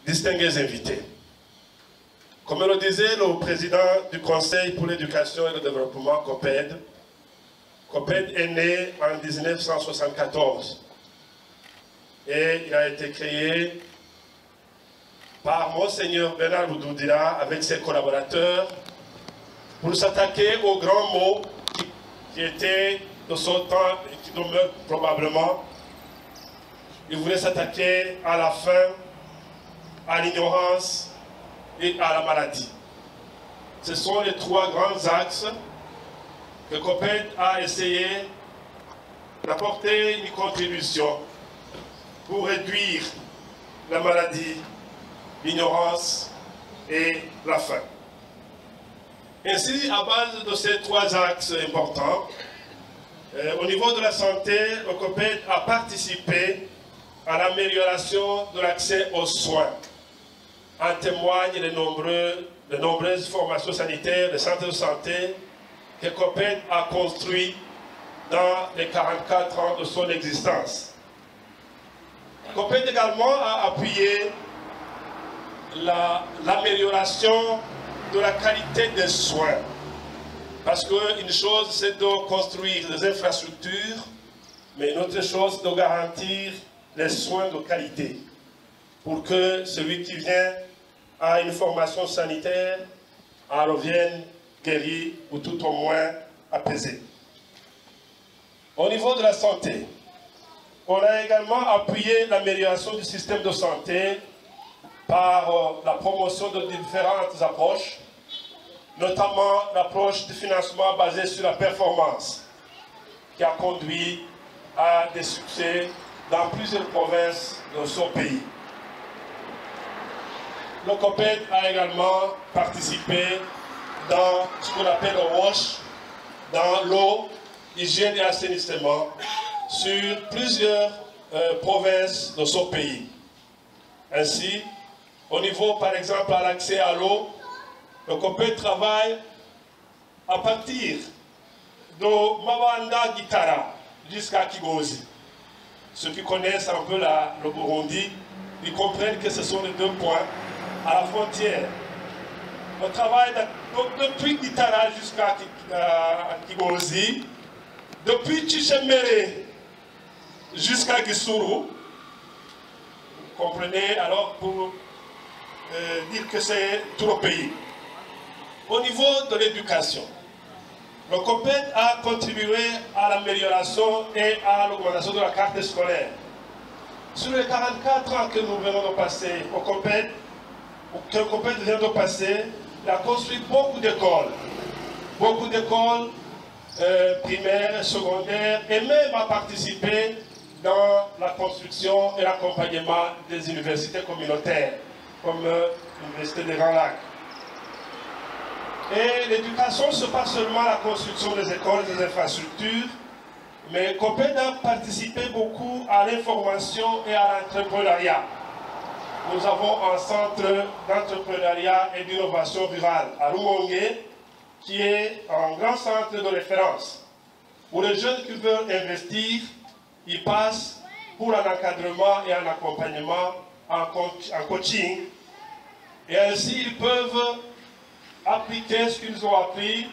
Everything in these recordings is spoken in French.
distingués invités. Comme le disait le président du Conseil pour l'éducation et le développement, COPED, COPED est né en 1974 et il a été créé par Monseigneur Bernard Boudoudira avec ses collaborateurs pour s'attaquer aux grands maux qui étaient de son temps et qui demeurent probablement. Il voulait s'attaquer à la faim, à l'ignorance et à la maladie. Ce sont les trois grands axes que COPED a essayé d'apporter une contribution pour réduire la maladie, l'ignorance et la faim. Ainsi, à base de ces trois axes importants, au niveau de la santé, le COPED a participé à l'amélioration de l'accès aux soins. En témoignent les nombreuses formations sanitaires, les centres de santé que COPED a construits dans les 44 ans de son existence. COPED également a appuyé l'amélioration de la qualité des soins. Parce qu'une chose, c'est de construire des infrastructures, mais une autre chose, de garantir les soins de qualité. Pour que celui qui vient à une formation sanitaire en revienne guéri ou tout au moins apaisé. Au niveau de la santé, on a également appuyé l'amélioration du système de santé par la promotion de différentes approches, notamment l'approche du financement basée sur la performance, qui a conduit à des succès dans plusieurs provinces de son pays. Le COPED a également participé dans ce qu'on appelle le WASH, dans l'eau, hygiène et assainissement, sur plusieurs provinces de son pays. Ainsi, au niveau, par exemple, à l'accès à l'eau, le COPED travaille à partir de Mawanda Gitara jusqu'à Kigozi. Ceux qui connaissent un peu le Burundi, ils comprennent que ce sont les deux points à la frontière. On travaille depuis Gitara jusqu'à Kigozi, depuis Chichemere jusqu'à Gisuru. Vous comprenez alors pour dire que c'est tout le pays. Au niveau de l'éducation, le COPED a contribué à l'amélioration et à l'augmentation de la carte scolaire. Sur les 44 ans que nous venons de passer au COPED, que le COPED vient de passer, il a construit beaucoup d'écoles primaires, secondaires, et même a participé dans la construction et l'accompagnement des universités communautaires, comme l'Université des Grands Lacs. Et l'éducation, ce n'est pas seulement la construction des écoles, des infrastructures, mais COPED a participé beaucoup à l'information et à l'entrepreneuriat. Nous avons un centre d'entrepreneuriat et d'innovation rurale à Rumongue, qui est un grand centre de référence, où les jeunes qui veulent investir, ils passent pour un encadrement et un accompagnement en coaching, et ainsi ils peuvent appliquer ce qu'ils ont appris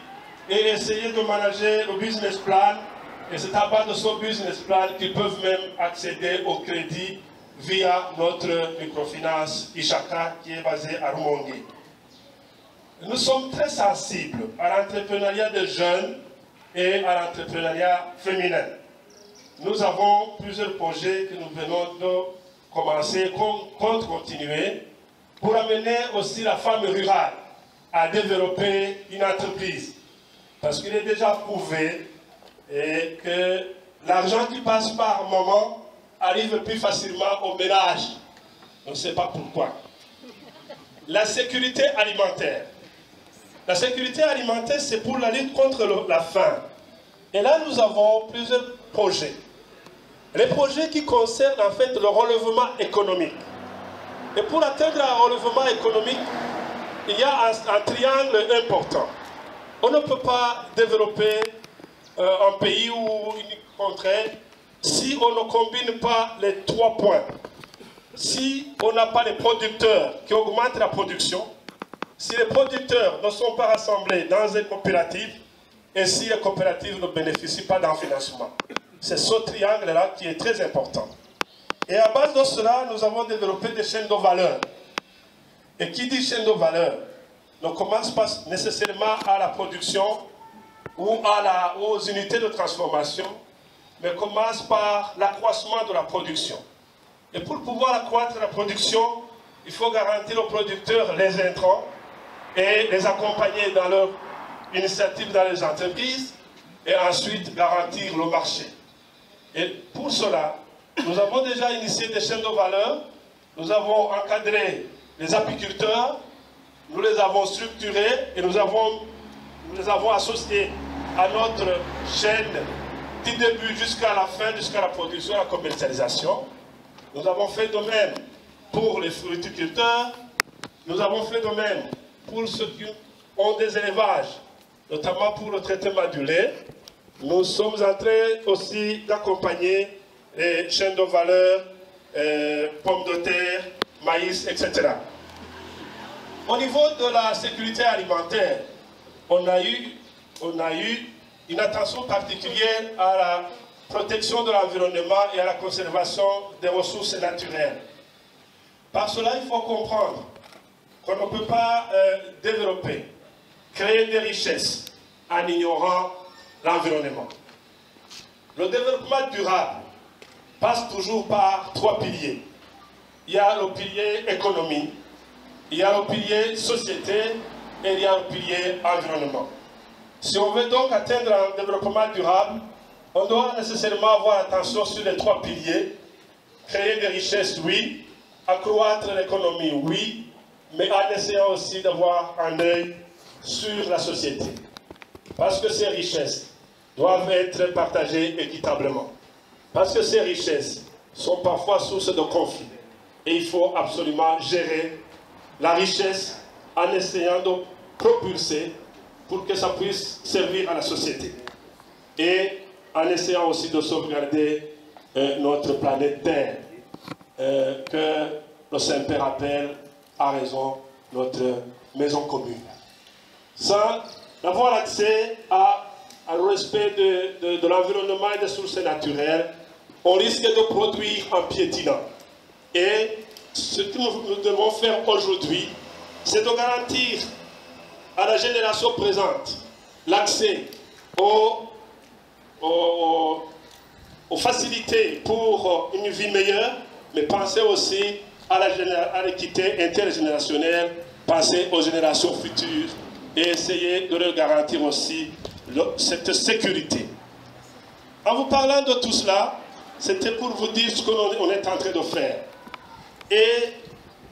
et essayer de manager le business plan, et c'est à base de ce business plan qu'ils peuvent même accéder au crédit via notre microfinance Ishaka qui est basée à Rumongue. Nous sommes très sensibles à l'entrepreneuriat des jeunes et à l'entrepreneuriat féminin. Nous avons plusieurs projets que nous venons de commencer, qu'on compte continuer, pour amener aussi la femme rurale à développer une entreprise. Parce qu'il est déjà prouvé que l'argent qui passe par moment arrive plus facilement au ménage. On ne sait pas pourquoi. La sécurité alimentaire. La sécurité alimentaire, c'est pour la lutte contre la faim. Et là, nous avons plusieurs projets. Les projets qui concernent en fait le relèvement économique. Et pour atteindre un relèvement économique, il y a un triangle important. On ne peut pas développer un pays ou une contrée si on ne combine pas les 3 points. si on n'a pas de producteurs qui augmentent la production, si les producteurs ne sont pas rassemblés dans une coopérative, et si les coopératives ne bénéficient pas d'un financement. C'est ce triangle-là qui est très important. Et à base de cela, nous avons développé des chaînes de valeur. Et qui dit chaîne de valeur ne commence pas nécessairement à la production ou aux unités de transformation, mais commence par l'accroissement de la production. Et pour pouvoir accroître la production, il faut garantir aux producteurs les intrants et les accompagner dans leur initiative dans les entreprises et ensuite garantir le marché. Et pour cela, nous avons déjà initié des chaînes de valeur, nous avons encadré les apiculteurs, nous les avons structurés et nous les avons associés à notre chaîne du début jusqu'à la fin, jusqu'à la production et la commercialisation. Nous avons fait de même pour les fruiticulteurs, nous avons fait de même pour ceux qui ont des élevages, notamment pour le traitement du lait. Nous sommes en train aussi d'accompagner les chaînes de valeur, pommes de terre, maïs, etc. Au niveau de la sécurité alimentaire, on a eu une attention particulière à la protection de l'environnement et à la conservation des ressources naturelles. Par cela, il faut comprendre qu'on ne peut pas développer, créer des richesses en ignorant l'environnement. Le développement durable passe toujours par 3 piliers. Il y a le pilier économie, il y a le pilier société et il y a le pilier environnement. Si on veut donc atteindre un développement durable, on doit nécessairement avoir attention sur les 3 piliers. Créer des richesses, oui. Accroître l'économie, oui. Mais en essayant aussi d'avoir un œil sur la société. Parce que ces richesses doivent être partagées équitablement. Parce que ces richesses sont parfois source de conflits. Et il faut absolument gérer la richesse en essayant de propulser pour que ça puisse servir à la société. Et en essayant aussi de sauvegarder notre planète Terre, que le Saint-Père appelle, à raison, notre maison commune. Sans avoir accès au respect de l'environnement et des sources naturelles, on risque de produire en piétinant. Et ce que nous devons faire aujourd'hui, c'est de garantir à la génération présente l'accès aux facilités pour une vie meilleure, mais penser aussi à l'équité intergénérationnelle, penser aux générations futures et essayer de leur garantir aussi cette sécurité. En vous parlant de tout cela, c'était pour vous dire ce qu'on est en train de faire et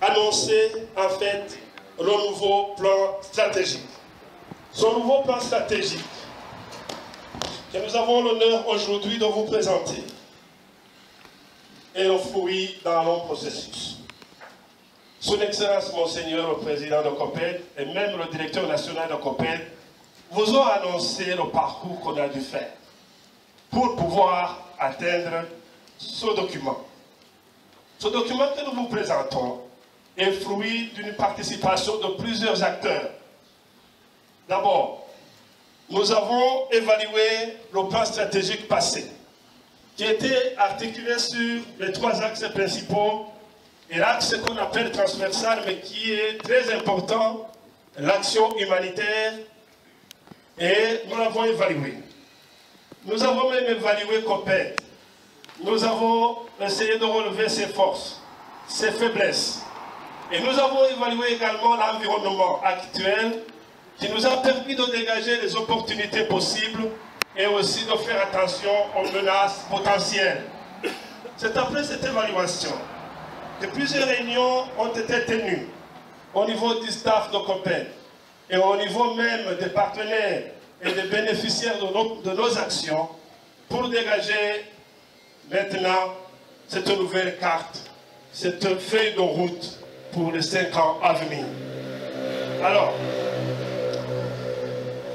annoncer en fait le nouveau plan stratégique. Ce nouveau plan stratégique que nous avons l'honneur aujourd'hui de vous présenter est le fruit d'un long processus. Son Excellence Monseigneur le Président de COPED et même le Directeur National de COPED vous ont annoncé le parcours qu'on a dû faire pour pouvoir atteindre ce document. Ce document que nous vous présentons est fruit d'une participation de plusieurs acteurs. D'abord, nous avons évalué le plan stratégique passé, qui était articulé sur les 3 axes principaux et l'axe qu'on appelle transversal, mais qui est très important, l'action humanitaire, et nous l'avons évalué. Nous avons même évalué COPED. Nous avons essayé de relever ses forces, ses faiblesses. Et nous avons évalué également l'environnement actuel qui nous a permis de dégager les opportunités possibles et aussi de faire attention aux menaces potentielles. C'est après cette évaluation que plusieurs réunions ont été tenues au niveau du staff de COPED et au niveau même des partenaires et des bénéficiaires de nos actions pour dégager maintenant cette nouvelle carte, cette feuille de route pour les 5 ans à venir. Alors,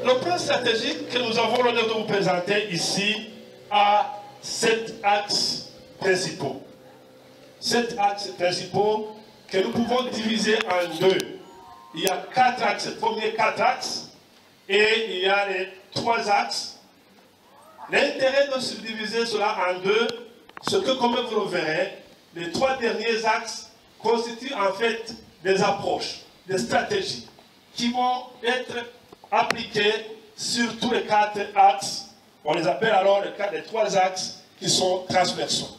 le plan stratégique que nous avons l'honneur de vous présenter ici a 7 axes principaux. 7 axes principaux que nous pouvons diviser en deux. Il y a 4 axes, premier 4 axes, et il y a les 3 axes. L'intérêt de subdiviser cela en deux, c'est que, comme vous le verrez, les 3 derniers axes constituent en fait des approches, des stratégies qui vont être appliquées sur tous les 4 axes. On les appelle alors les 3 axes qui sont transversaux.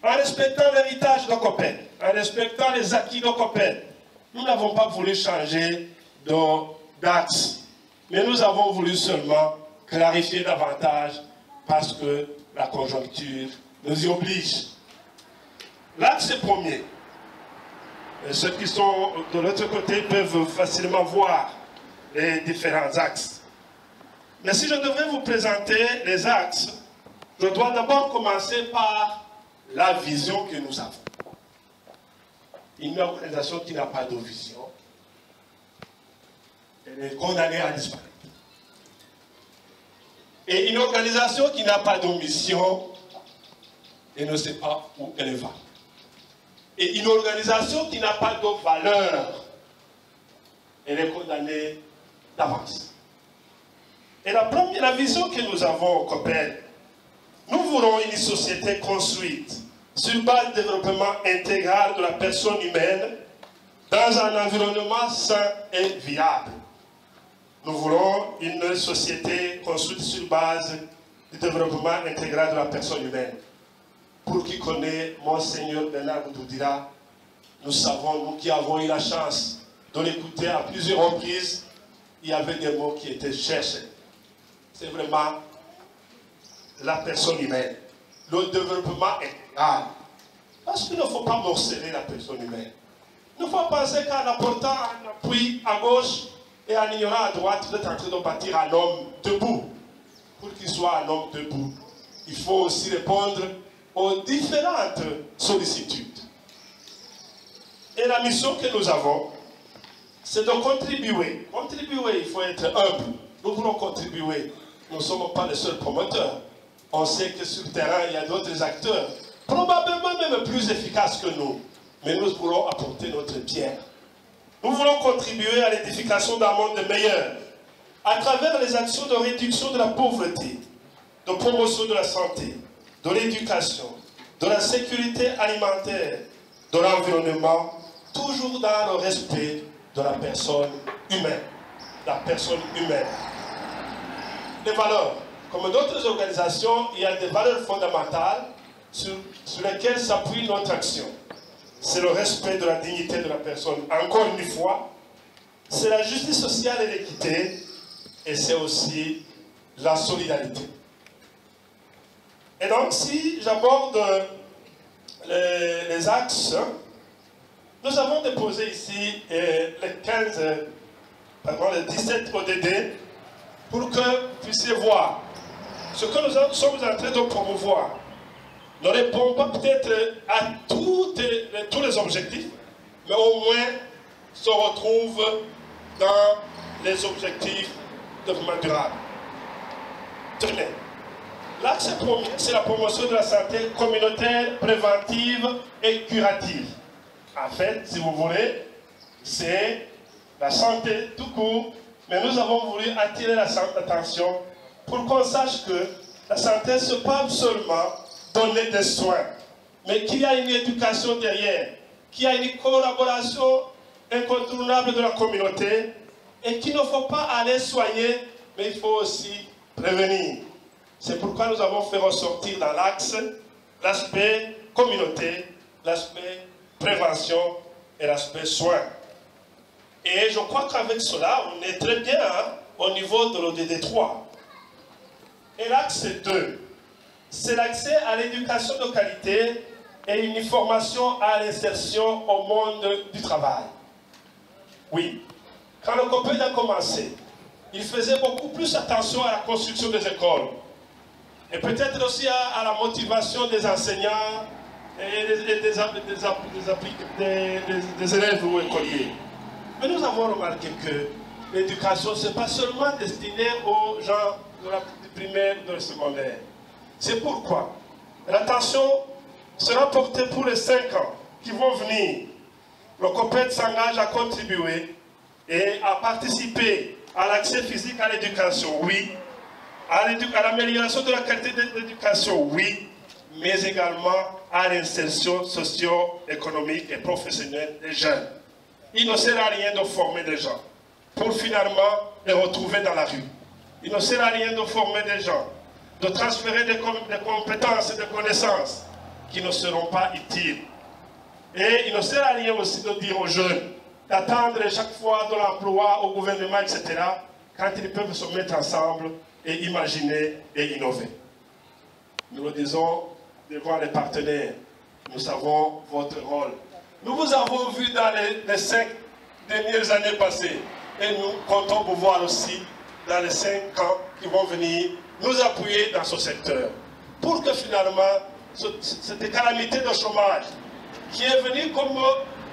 En respectant l'héritage de Coppet, en respectant les acquis de Coppet, nous n'avons pas voulu changer d'axe, mais nous avons voulu seulement clarifier davantage parce que la conjoncture nous y oblige. L'axe premier, et ceux qui sont de l'autre côté peuvent facilement voir les différents axes. Mais si je devais vous présenter les axes, je dois d'abord commencer par la vision que nous avons. Une organisation qui n'a pas de vision, elle est condamnée à disparaître. Et une organisation qui n'a pas de mission, elle ne sait pas où elle va. Et une organisation qui n'a pas de valeur, elle est condamnée d'avance. Et la vision que nous avons au COPEL, nous voulons une société construite sur base de développement intégral de la personne humaine dans un environnement sain et viable. Nous voulons une société construite sur base du développement intégral de la personne humaine. Pour qui connaît Monseigneur Bernard Boudoudira, nous savons, nous qui avons eu la chance de l'écouter à plusieurs reprises, il y avait des mots qui étaient cherchés. C'est vraiment la personne humaine, le développement intégral. Parce qu'il ne faut pas morceler la personne humaine. Il ne faut pas penser qu'en apportant un appui à gauche et en ignorant à droite, vous êtes en train de bâtir un homme debout. Pour qu'il soit un homme debout, il faut aussi répondre aux différentes sollicitudes. Et la mission que nous avons, c'est de contribuer. Contribuer, il faut être humble. Nous voulons contribuer. Nous ne sommes pas les seuls promoteurs. On sait que sur le terrain, il y a d'autres acteurs, probablement même plus efficaces que nous. Mais nous voulons apporter notre pierre. Nous voulons contribuer à l'édification d'un monde meilleur à travers les actions de réduction de la pauvreté, de promotion de la santé, de l'éducation, de la sécurité alimentaire, de l'environnement, toujours dans le respect de la personne humaine. La personne humaine. Les valeurs. Comme d'autres organisations, il y a des valeurs fondamentales sur lesquelles s'appuie notre action. C'est le respect de la dignité de la personne. Encore une fois, c'est la justice sociale et l'équité, et c'est aussi la solidarité. Et donc, si j'aborde les axes, nous avons déposé ici les 17 ODD pour que vous puissiez voir ce que nous sommes en train de promouvoir. Ne répond pas peut-être à tous les objectifs, mais au moins se retrouve dans les objectifs de développement durable. Tenez. L'axe premier, c'est la promotion de la santé communautaire, préventive et curative. En fait, si vous voulez, c'est la santé tout court, mais nous avons voulu attirer l'attention pour qu'on sache que la santé, ce n'est pas seulement donner des soins, mais qu'il y a une éducation derrière, qu'il y a une collaboration incontournable de la communauté et qu'il ne faut pas aller soigner, mais il faut aussi prévenir. C'est pourquoi nous avons fait ressortir dans l'axe l'aspect communauté, l'aspect prévention et l'aspect soin. Et je crois qu'avec cela, on est très bien au niveau de l'ODD 3. Et l'axe 2, c'est l'accès à l'éducation de qualité et une formation à l'insertion au monde du travail. Oui, quand le COPEL a commencé, il faisait beaucoup plus attention à la construction des écoles. Et peut-être aussi à la motivation des enseignants et des élèves ou écoliers. Mais nous avons remarqué que l'éducation, ce n'est pas seulement destiné aux gens du primaire ou du secondaire. C'est pourquoi l'attention sera porté pour les 5 ans qui vont venir. Le COPED s'engage à contribuer et à participer à l'accès physique à l'éducation, oui, à l'amélioration de la qualité de l'éducation, oui, mais également à l'insertion socio-économique et professionnelle des jeunes. Il ne sert à rien de former des gens pour finalement les retrouver dans la rue. Il ne sert à rien de former des gens, de transférer des compétences et des connaissances qui ne seront pas utiles. Et il ne sert à rien aussi de dire aux jeunes d'attendre chaque fois de l'emploi au gouvernement, etc., quand ils peuvent se mettre ensemble et imaginer et innover. Nous le disons devant les partenaires, nous savons votre rôle. Nous vous avons vu dans les 5 dernières années passées et nous comptons vous voir aussi dans les 5 ans qui vont venir nous appuyer dans ce secteur pour que finalement cette calamité de chômage qui est venue comme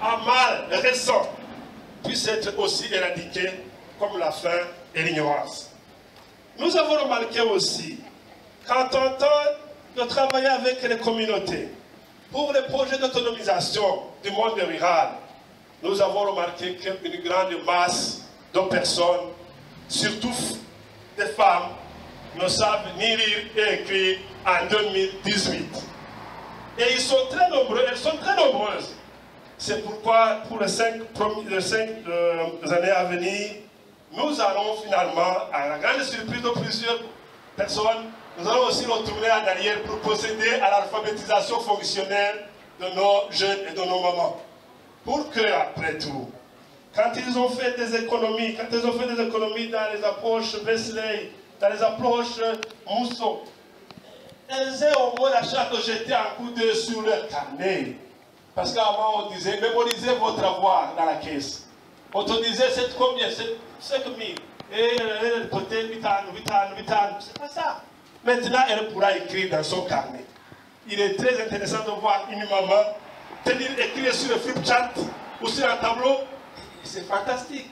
un mal récent puisse être aussi éradiquée comme la faim et l'ignorance. Nous avons remarqué aussi qu'en tentant de travailler avec les communautés pour les projets d'autonomisation du monde rural, nous avons remarqué qu'une grande masse de personnes, surtout des femmes, ne savent ni lire et écrire en 2018. Et ils sont très nombreux, elles sont très nombreuses. C'est pourquoi, pour les 5 années à venir, nous allons finalement, à la grande surprise de plusieurs personnes, nous allons aussi retourner en arrière pour procéder à l'alphabétisation fonctionnelle de nos jeunes et de nos mamans. Pour que, après tout, quand ils ont fait des économies, dans les approches Besley, dans les approches Mousseau, elles aient au moins la chance de jeter un coup d'œil sur leur carnet. Parce qu'avant on disait, mémorisez votre avoir dans la caisse. On te disait, c'est combien? C'est 5 000. Et peut-être 8 ans. C'est pas ça. Maintenant, elle pourra écrire dans son carnet. Il est très intéressant de voir une maman écrire sur le flip chart ou sur un tableau. C'est fantastique.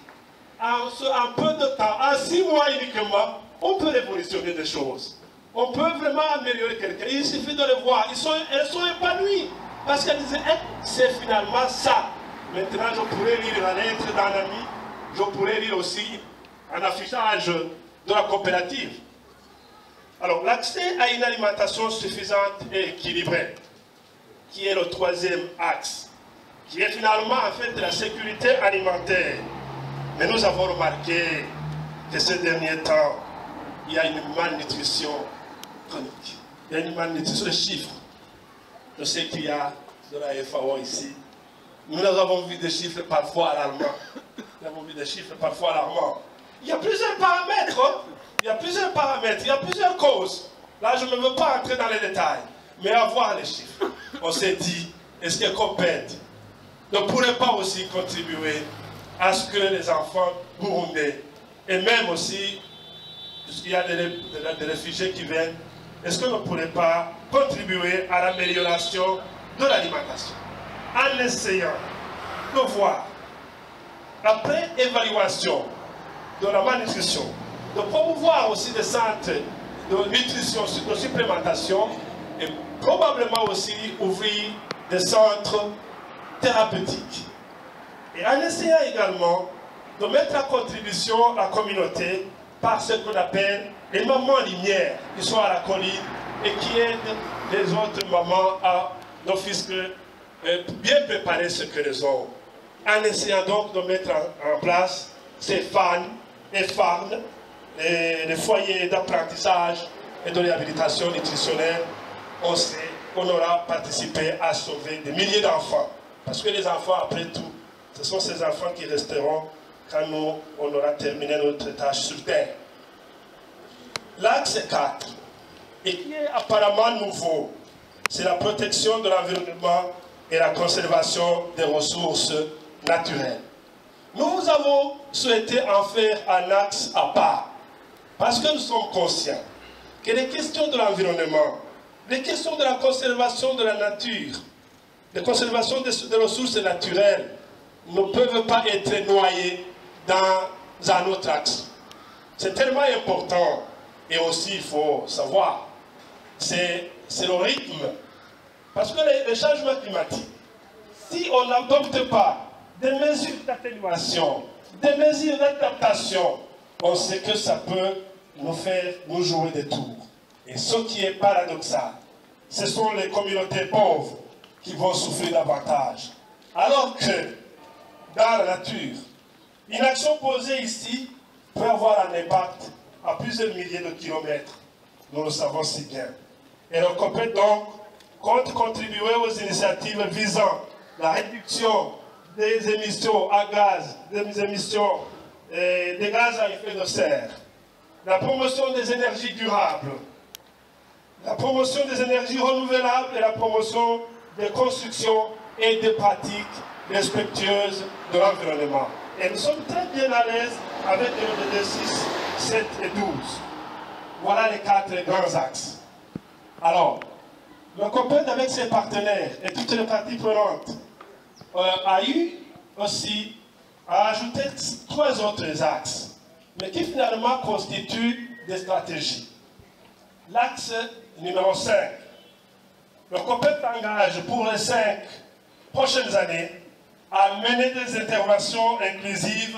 En peu de temps, en 6 mois uniquement, on peut révolutionner des choses. On peut vraiment améliorer quelqu'un. Il suffit de le voir. Elles sont épanouies. Parce qu'elles disaient, c'est finalement ça. Maintenant, je pourrais lire la lettre d'un ami. Je pourrais lire aussi un affichage de la coopérative. Alors, l'accès à une alimentation suffisante et équilibrée, qui est le 3e axe, qui est finalement en fait la sécurité alimentaire. Mais nous avons remarqué que ces derniers temps, il y a une malnutrition chronique. Il y a une malnutrition de chiffres. Je sais qu'il y a de la FAO ici. Nous avons vu des chiffres parfois alarmants. Il y a plusieurs paramètres. Il y a plusieurs causes. Là, je ne veux pas entrer dans les détails. Mais à voir les chiffres, on s'est dit, est-ce que COPED ne pourrait pas aussi contribuer à ce que les enfants burundais, et même aussi, puisqu'il y a des réfugiés qui viennent, est-ce qu'on ne pourrait pas contribuer à l'amélioration de l'alimentation en essayant de voir, après évaluation de la malnutrition, de promouvoir aussi des centres de nutrition, de supplémentation et probablement aussi ouvrir des centres thérapeutiques. Et en essayant également de mettre à contribution la communauté par ce qu'on appelle les mamans lumière qui sont à la colline et qui aident les autres mamans à d'office bien préparer ce que les ont. En essayant donc de mettre en place ces FAN et FARN, les foyers d'apprentissage et de réhabilitation nutritionnelle, on sait qu'on aura participé à sauver des milliers d'enfants. Parce que les enfants, après tout, ce sont ces enfants qui resteront quand nous, on aura terminé notre tâche sur Terre. L'axe 4, et qui est apparemment nouveau, c'est la protection de l'environnement et la conservation des ressources naturelles. Nous avons souhaité en faire un axe à part, parce que nous sommes conscients que les questions de l'environnement, les questions de la conservation de la nature, de conservation des ressources naturelles ne peuvent pas être noyées dans un autre axe. C'est tellement important. Et aussi, il faut savoir, c'est le rythme Parce que les changements climatiques, si on n'adopte pas des mesures d'atténuation, des mesures d'adaptation, on sait que ça peut nous jouer des tours. Et ce qui est paradoxal, ce sont les communautés pauvres qui vont souffrir davantage. Alors que, dans la nature, une action posée ici peut avoir un impact à plusieurs milliers de kilomètres. Nous le savons si bien. Et le COPED donc compte contribuer aux initiatives visant la réduction des émissions à gaz, des émissions des gaz à effet de serre, la promotion des énergies durables, la promotion des énergies renouvelables et la promotion des constructions et des pratiques respectueuses de l'environnement. Et nous sommes très bien à l'aise avec les ODD 6, 7 et 12. Voilà les 4 grands axes. Alors, le COPED avec ses partenaires et toutes les parties prenantes a eu aussi à ajouter 3 autres axes, mais qui finalement constituent des stratégies. L'axe numéro 5. Le COPED s'engage pour les 5 prochaines années à mener des interventions inclusives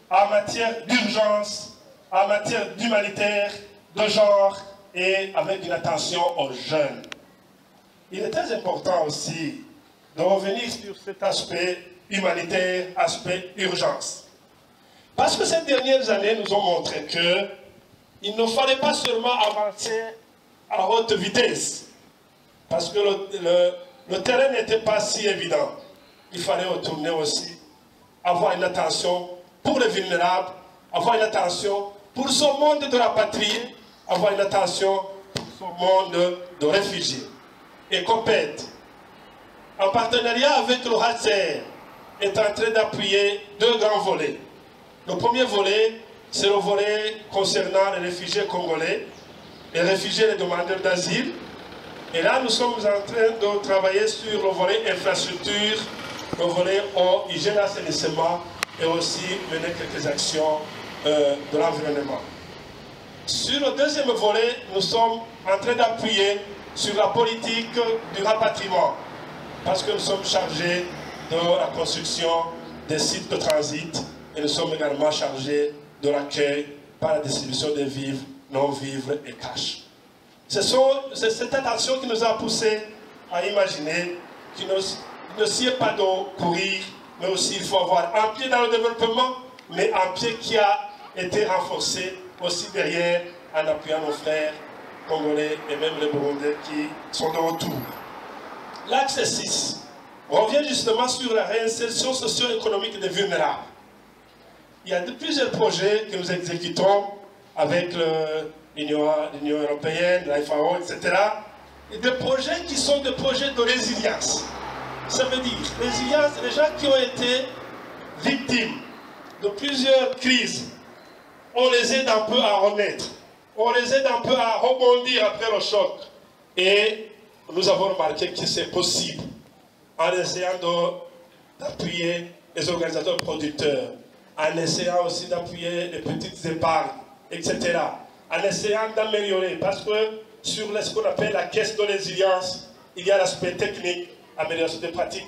en matière d'urgence, en matière d'humanitaire, de genre et avec une attention aux jeunes. Il est très important aussi de revenir sur cet aspect humanitaire, aspect urgence. Parce que ces dernières années nous ont montré qu'il ne fallait pas seulement avancer à haute vitesse, parce que le terrain n'était pas si évident. Il fallait retourner aussi, avoir une attention pour les vulnérables, avoir une attention pour ce monde de rapatriés, avoir une attention pour ce monde de réfugiés. Et COPED, en partenariat avec le HCR, est en train d'appuyer 2 grands volets. Le premier volet, c'est le volet concernant les réfugiés congolais, les réfugiés et les demandeurs d'asile. Et là, nous sommes en train de travailler sur le volet infrastructure, le volet eau, hygiène, assainissement et aussi mener quelques actions de l'environnement. Sur le deuxième volet, nous sommes en train d'appuyer sur la politique du rapatriement, parce que nous sommes chargés de la construction des sites de transit et nous sommes également chargés de l'accueil par la distribution des vivres, non-vivres et cash. C'est cette attention qui nous a poussé à imaginer qu'il ne sied pas de courir, mais aussi il faut avoir un pied dans le développement, mais un pied qui a été renforcé aussi derrière en appuyant nos frères congolais et même les Burundais qui sont de retour. L'axe 6 revient justement sur la réinsertion socio-économique des vulnérables. Il y a plusieurs projets que nous exécutons avec l'Union européenne, la FAO, etc. Et des projets qui sont des projets de résilience. Ça veut dire, résilience, les gens qui ont été victimes de plusieurs crises, on les aide un peu à renaître. On les aide un peu à rebondir après le choc. Et nous avons remarqué que c'est possible en essayant d'appuyer les organisateurs producteurs, en essayant aussi d'appuyer les petites épargnes, etc. En essayant d'améliorer, parce que sur ce qu'on appelle la caisse de résilience, il y a l'aspect technique, amélioration des pratiques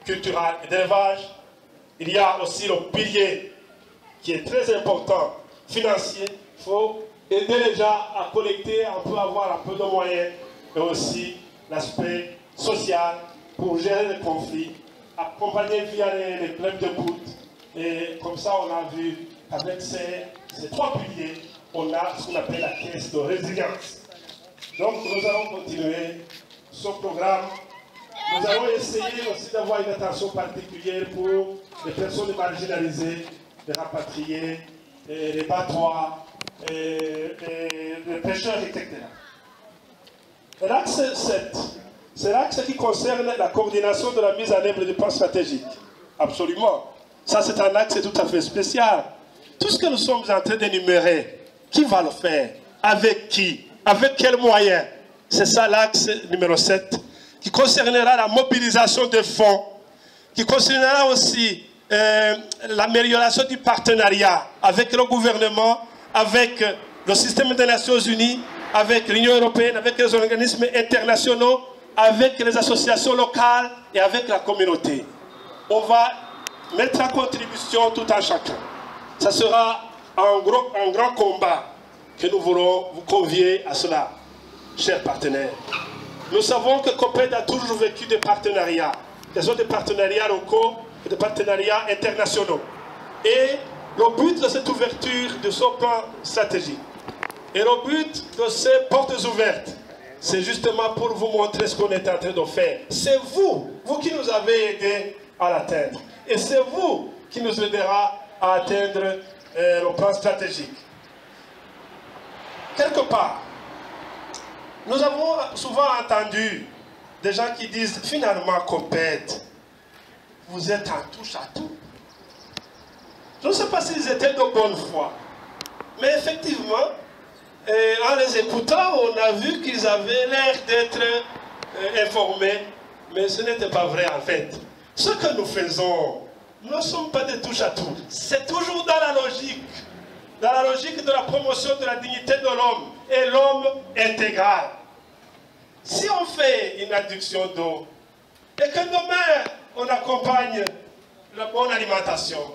culturelles et d'élevage. Il y a aussi le pilier qui est très important, financier. Il faut aider les gens à collecter, on peut avoir un peu de moyens, et aussi l'aspect social pour gérer les conflits, accompagner via les clubs de foot. Et comme ça, on a vu qu'avec ces 3 piliers, on a ce qu'on appelle la caisse de résilience. Donc nous allons continuer ce programme. Nous allons essayer aussi d'avoir une attention particulière pour les personnes marginalisées, les rapatriés, les battoirs, les pêcheurs, etc. L'axe 7, c'est l'axe qui concerne la coordination de la mise en œuvre du plan stratégique. Absolument. Ça, c'est un axe tout à fait spécial. Tout ce que nous sommes en train d'énumérer, qui va le faire? Avec qui? Avec quels moyens? C'est ça l'axe numéro 7, qui concernera la mobilisation des fonds, qui concernera aussi l'amélioration du partenariat avec le gouvernement, avec le système des Nations Unies, avec l'Union européenne, avec les organismes internationaux, avec les associations locales et avec la communauté. On va mettre en contribution tout un chacun. Ça sera un grand combat que nous voulons vous convier à cela, chers partenaires. Nous savons que COPED a toujours vécu des partenariats, que ce sont des partenariats locaux et des partenariats internationaux. Et le but de cette ouverture, de ce plan stratégique, et le but de ces portes ouvertes, c'est justement pour vous montrer ce qu'on est en train de faire. C'est vous qui nous avez aidés à l'atteindre. Et c'est vous qui nous aidera à atteindre le plan stratégique. Quelque part, nous avons souvent entendu des gens qui disent, finalement, COPED, vous êtes en touche à tout. Je ne sais pas s'ils étaient de bonne foi, mais effectivement, en les écoutant, on a vu qu'ils avaient l'air d'être informés, mais ce n'était pas vrai en fait. Ce que nous faisons, nous ne sommes pas des touches à tout. C'est toujours dans la logique de la promotion de la dignité de l'homme et l'homme intégral. Si on fait une adduction d'eau et que demain on accompagne la bonne alimentation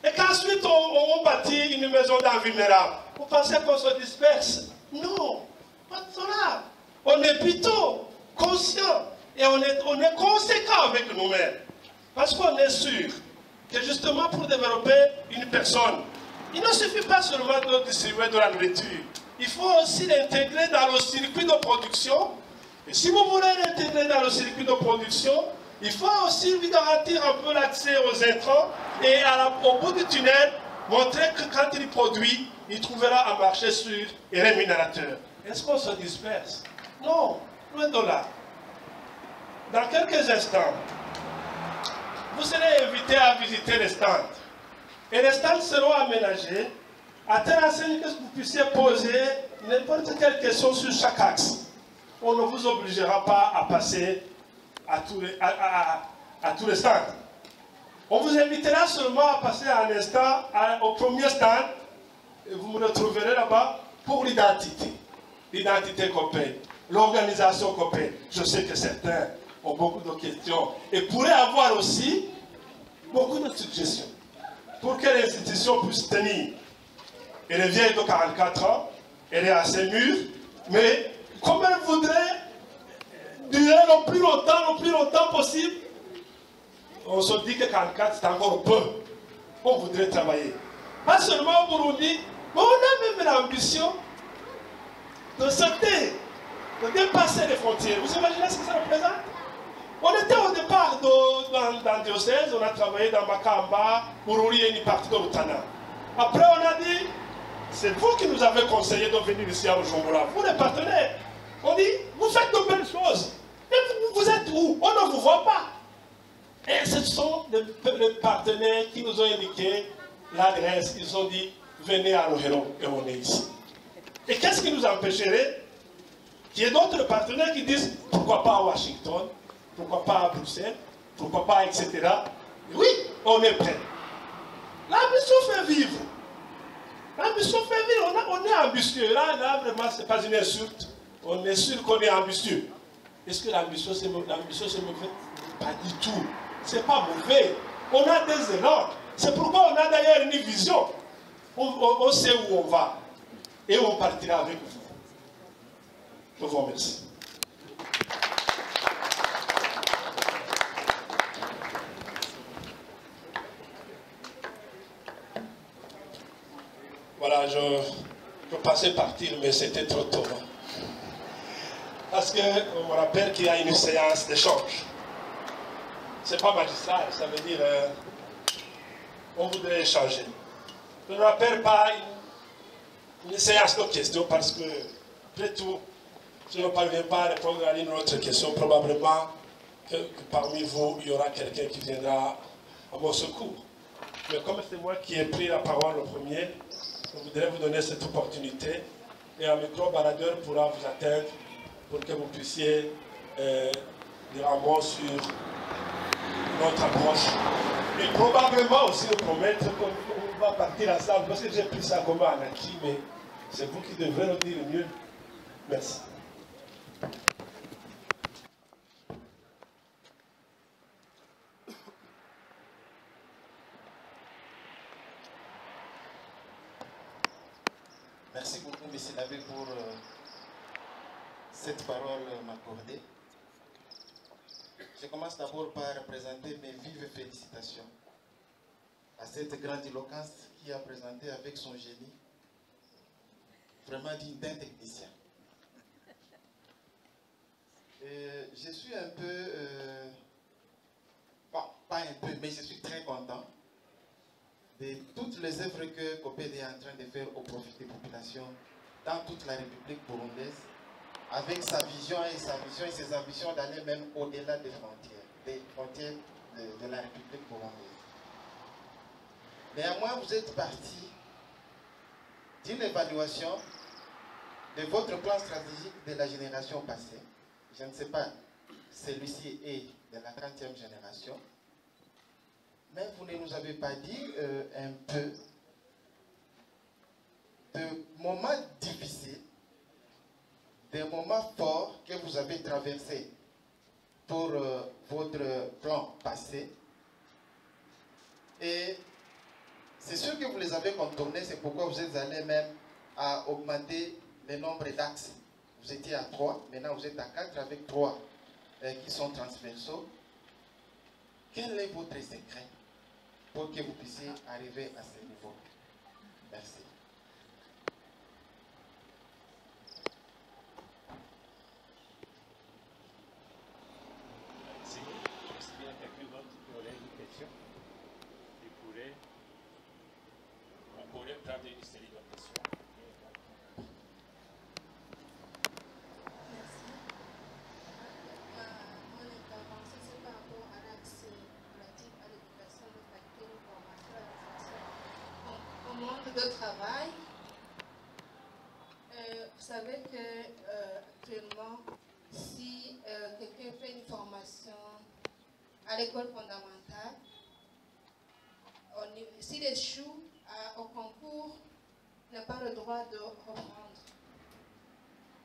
et qu'ensuite on bâtit une maison d'invulnérables, vous pensez qu'on se disperse? Non, pas de cela. On est plutôt conscient et on est conséquent avec nous-mêmes. Parce qu'on est sûr que justement pour développer une personne, il ne suffit pas seulement de distribuer de la nourriture. Il faut aussi l'intégrer dans le circuit de production. Et si vous voulez l'intégrer dans le circuit de production, il faut aussi lui garantir un peu l'accès aux intrants et au bout du tunnel, montrer que quand il produit, il trouvera un marché sûr et rémunérateur. Est-ce qu'on se disperse? Non, loin de là. Dans quelques instants, vous serez invités à visiter les stands. Et les stands seront aménagés à telle enseigne que vous puissiez poser n'importe quelle question sur chaque axe. On ne vous obligera pas à passer à tous les stands. On vous invitera seulement à passer un instant au premier stand et vous me retrouverez là-bas pour l'identité. L'identité COPED, l'organisation COPED. Je sais que certains ont beaucoup de questions et pourraient avoir aussi beaucoup de suggestions pour que l'institution puisse tenir. Elle est vieille de 44 ans, elle est assez mûre, mais comme elle voudrait durer le plus longtemps possible, on se dit que 44 c'est encore peu. On voudrait travailler. Pas seulement au Burundi, mais on a même l'ambition de sauter, de dépasser les frontières. Vous imaginez ce que ça représente? On était au départ dans le diocèse, on a travaillé dans Makamba, Bururi et une partie de Rutana. Après on a dit, c'est vous qui nous avez conseillé de venir ici à Bujumbura, vous les partenaires. On dit, vous faites de belles choses. Mais vous êtes où? On ne vous voit pas. Et ce sont les partenaires qui nous ont indiqué l'adresse. Ils ont dit, venez à Rohero et on est ici. Et qu'est-ce qui nous empêcherait qu'il y ait d'autres partenaires qui disent, pourquoi pas à Washington, pourquoi pas à Bruxelles, pourquoi pas, etc. Et oui, on est prêt. L'ambition fait vivre. L'ambition fait vivre. On est ambitieux. Là vraiment, ce n'est pas une insulte. On est sûr qu'on est ambitieux. Est-ce que l'ambition, c'est mauvais? Pas du tout. C'est pas mauvais. On a des élans. C'est pourquoi on a d'ailleurs une vision. On sait où on va. Et on partira avec vous. Je vous remercie. Voilà, je pensais partir, mais c'était trop tôt. Parce qu'on me rappelle qu'il y a une séance d'échange. Ce n'est pas magistral, ça veut dire on voudrait échanger. Je ne rappelle pas une séance de questions parce que, après tout, je ne parviens pas à répondre à une autre question. Probablement que parmi vous, il y aura quelqu'un qui viendra à mon secours. Mais comme c'est moi qui ai pris la parole le premier, je voudrais vous donner cette opportunité et un micro-baladeur pourra vous atteindre pour que vous puissiez dire un mot sur notre approche. Et probablement aussi nous promettre qu'on va partir ensemble, parce que j'ai pris ça comme un acquis, mais c'est vous qui devrez le dire mieux. Merci. Merci beaucoup, M. l'abbé, pour cette parole m'accordée. Je commence d'abord par présenter mes vives félicitations à cette grandiloquence qui a présenté avec son génie, vraiment digne d'un technicien. Je suis un peu, bon, pas un peu, mais je suis très content de toutes les œuvres que COPED est en train de faire au profit des populations dans toute la République burundaise, avec sa vision et ses ambitions d'aller même au-delà des frontières de la République burundaise. Néanmoins, vous êtes parti d'une évaluation de votre plan stratégique de la génération passée. Je ne sais pas, celui-ci est de la 30e génération. Mais vous ne nous avez pas dit un peu de moments difficiles, des moments forts que vous avez traversés pour votre plan passé. Et c'est sûr que vous les avez contournés, c'est pourquoi vous êtes allé même à augmenter le nombre d'axes. Vous étiez à 3, maintenant vous êtes à 4 avec 3 qui sont transversaux. Quel est votre secret pour que vous puissiez arriver à ce niveau? Merci. Merci. Est-ce qu'il y a quelqu'un d'autre qui aurait une question? On pourrait prendre une série de questions. Merci. Mon intervention, c'est par rapport à l'accès relatif à l'éducation de qualité, de formation et de façon au monde de travail. Vous savez que actuellement, si quelqu'un fait une formation à l'école fondamentale, s'il échoue au concours, n'a pas le droit de reprendre.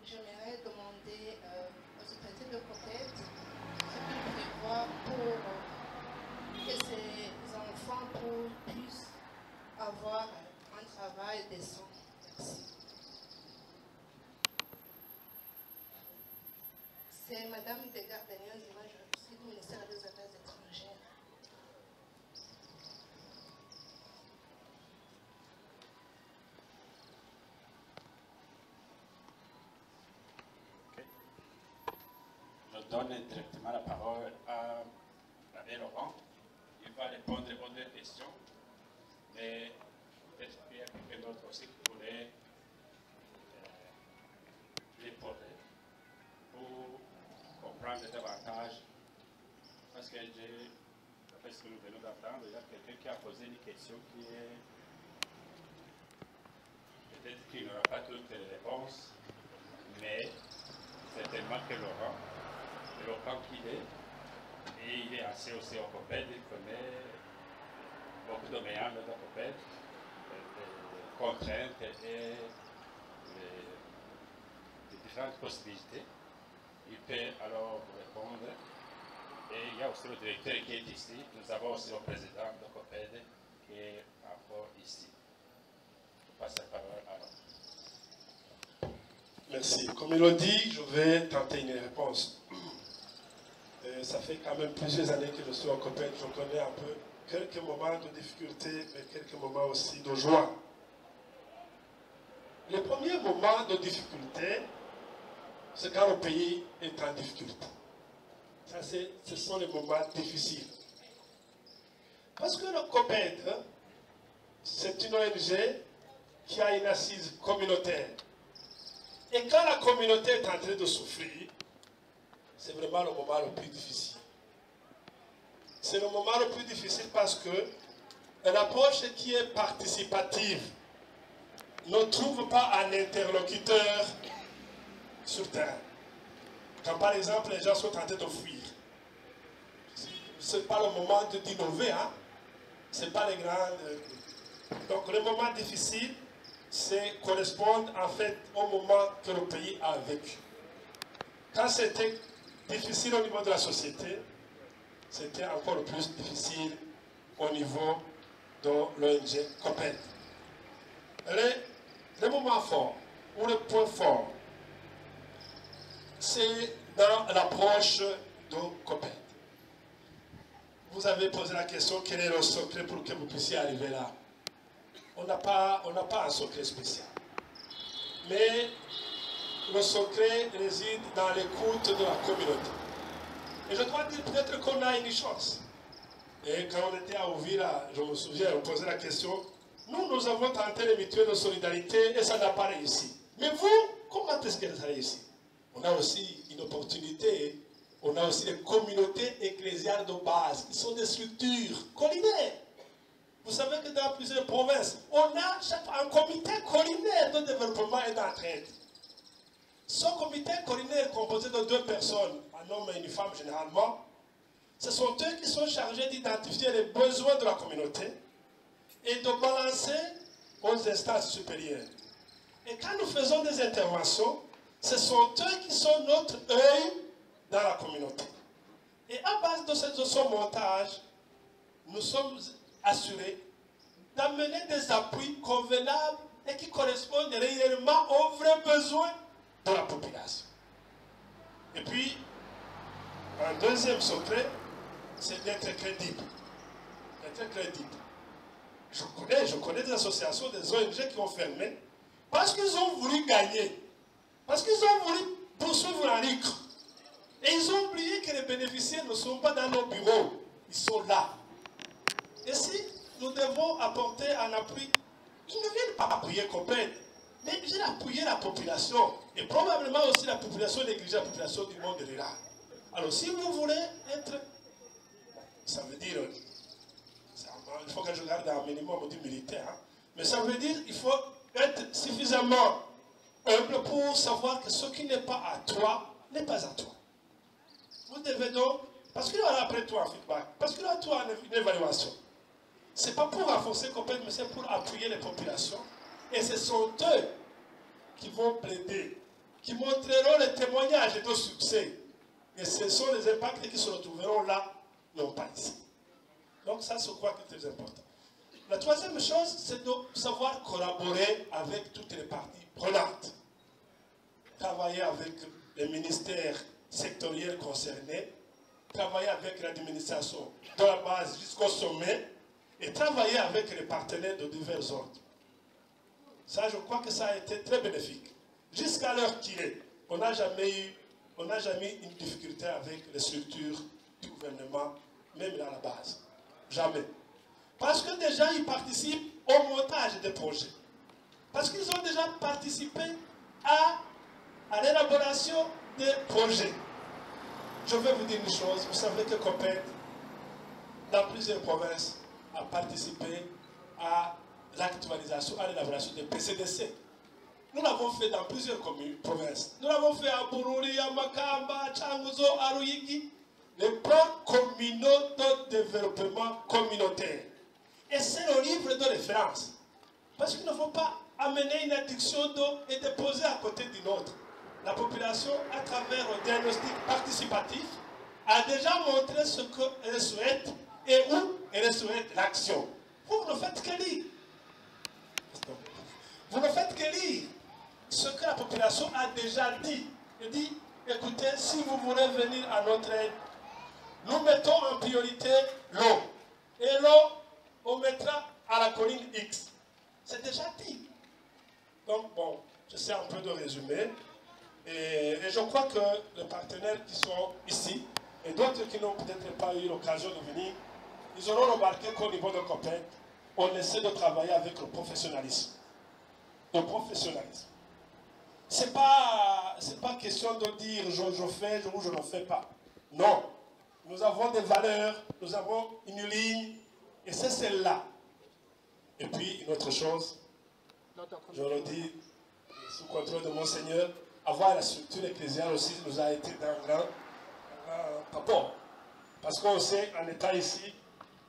J'aimerais demander aux autorités de COPED ce qu'ils prévoient pour que ces enfants puissent avoir un travail décent. Merci. C'est Madame Desgardenias, je suis du ministère des Affaires étrangères. Je donne directement la parole à l'abbé Laurent. Il va répondre aux deux questions, mais peut-être qu'il y a quelqu'un d'autre aussi qui pourrait les poser pour comprendre davantage. Parce que après ce que nous venons d'entendre, il y a quelqu'un qui a posé une question qui est peut-être qu'il n'aura pas toutes les réponses, mais certainement que Laurent, éloquent qu'il est, et il est assez aussi au COPED, il connaît beaucoup de domaines de COPED, les contraintes et les différentes possibilités. Il peut alors répondre. Et il y a aussi le directeur qui est ici. Nous avons aussi le président de COPED qui est encore ici. Je passe la parole à l'autre. Merci. Comme il l'a dit, je vais tenter une réponse. Ça fait quand même plusieurs années que je suis au COPED. Je connais un peu quelques moments de difficulté, mais quelques moments aussi de joie. Le premier moment de difficulté, c'est quand le pays est en difficulté. Ça, ce sont les moments difficiles. Parce que le COPED, c'est une ONG qui a une assise communautaire. Et quand la communauté est en train de souffrir, c'est vraiment le moment le plus difficile. C'est le moment le plus difficile parce que l'approche qui est participative ne trouve pas un interlocuteur sur terre. Quand par exemple les gens sont en train de fuir, ce n'est pas le moment d'innover, hein? Ce n'est pas les grandes... Donc le moment difficile, c'est correspondre en fait au moment que le pays a vécu. Quand c'était difficile au niveau de la société, c'était encore plus difficile au niveau de l'ONG COPED. le moment fort, ou le point fort, c'est dans l'approche de COPED. Vous avez posé la question, quel est le secret pour que vous puissiez arriver là? On n'a pas un secret spécial. Mais le secret réside dans l'écoute de la communauté. Et je dois dire peut-être qu'on a une chance. Et quand on était à Ouvira, je me souviens, on posait la question, nous avons tenté les mutuelles de solidarité et ça n'a pas réussi. Mais vous, comment est-ce que ça a réussi? On a aussi une opportunité, on a aussi des communautés ecclésiales de base, qui sont des structures collinaires. Vous savez que dans plusieurs provinces, on a un comité collinaire de développement et d'entraide. Ce comité collinaire composé de 2 personnes, un homme et une femme généralement, ce sont eux qui sont chargés d'identifier les besoins de la communauté et de balancer aux instances supérieures. Et quand nous faisons des interventions, ce sont eux qui sont notre œil dans la communauté. Et à base de ce montage, nous sommes assurés d'amener des appuis convenables et qui correspondent réellement aux vrais besoins de la population. Et puis, un deuxième secret, c'est d'être crédible. D'être crédible. Je connais des associations, des ONG qui ont fermé parce qu'ils ont voulu gagner. Parce qu'ils ont voulu poursuivre la ligue. Et ils ont oublié que les bénéficiaires ne sont pas dans nos bureaux. Ils sont là. Et si nous devons apporter un appui, ils ne viennent pas appuyer COPED, mais ils viennent appuyer la population. Et probablement aussi la population négligée, la population du monde rural. Alors si vous voulez être, ça veut dire, il faut que je garde un minimum du militaire, hein, mais ça veut dire qu'il faut être suffisamment humble pour savoir que ce qui n'est pas à toi n'est pas à toi. Vous devez donc, parce qu'il y aura après toi un feedback, parce qu'il y aura toi une évaluation. Ce n'est pas pour renforcer COPED, mais c'est pour appuyer les populations. Et ce sont eux qui vont plaider, qui montreront les témoignages de succès. Et ce sont les impacts qui se retrouveront là, non pas ici. Donc ça, je crois que c'est très important. La troisième chose, c'est de savoir collaborer avec toutes les parties prenantes. Travailler avec les ministères sectoriels concernés, travailler avec l'administration de la base jusqu'au sommet, et travailler avec les partenaires de divers ordres. Ça, je crois que ça a été très bénéfique. Jusqu'à l'heure qu'il est, on n'a jamais eu une difficulté avec les structures du gouvernement, même à la base. Jamais. Parce que déjà, ils participent au montage des projets. Parce qu'ils ont déjà participé à l'élaboration des projets. Je vais vous dire une chose. Vous savez que COPED, dans plusieurs provinces, a participé à l'actualisation, à l'élaboration des PCDC. Nous l'avons fait dans plusieurs provinces. Nous l'avons fait à Bururi, à Makamba, à Changuzo, à Ruyigi. Les plans communaux de développement communautaire. Et c'est le livre de référence. Parce qu'il ne faut pas amener une addiction d'eau et déposer à côté d'une autre. La population, à travers un diagnostic participatif, a déjà montré ce qu'elle souhaite et où elle souhaite l'action. Vous ne faites que lire. Vous ne faites que lire ce que la population a déjà dit. Elle dit, écoutez, si vous voulez venir à notre aide, nous mettons en priorité l'eau. Et l'eau, on mettra à la colline X. C'est déjà dit. Donc, bon, j'essaie un peu de résumer. Et je crois que les partenaires qui sont ici, et d'autres qui n'ont peut-être pas eu l'occasion de venir, ils auront remarqué qu'au niveau de COPED, on essaie de travailler avec le professionnalisme. Le professionnalisme. Ce n'est pas question de dire je fais ou je ne fais pas. Non. Nous avons des valeurs, nous avons une ligne, et c'est celle-là. Et puis, une autre chose, je le dis sous contrôle de Monseigneur, avoir la structure ecclésiale aussi nous a été d'un grand rapport. Parce qu'on sait, en état ici,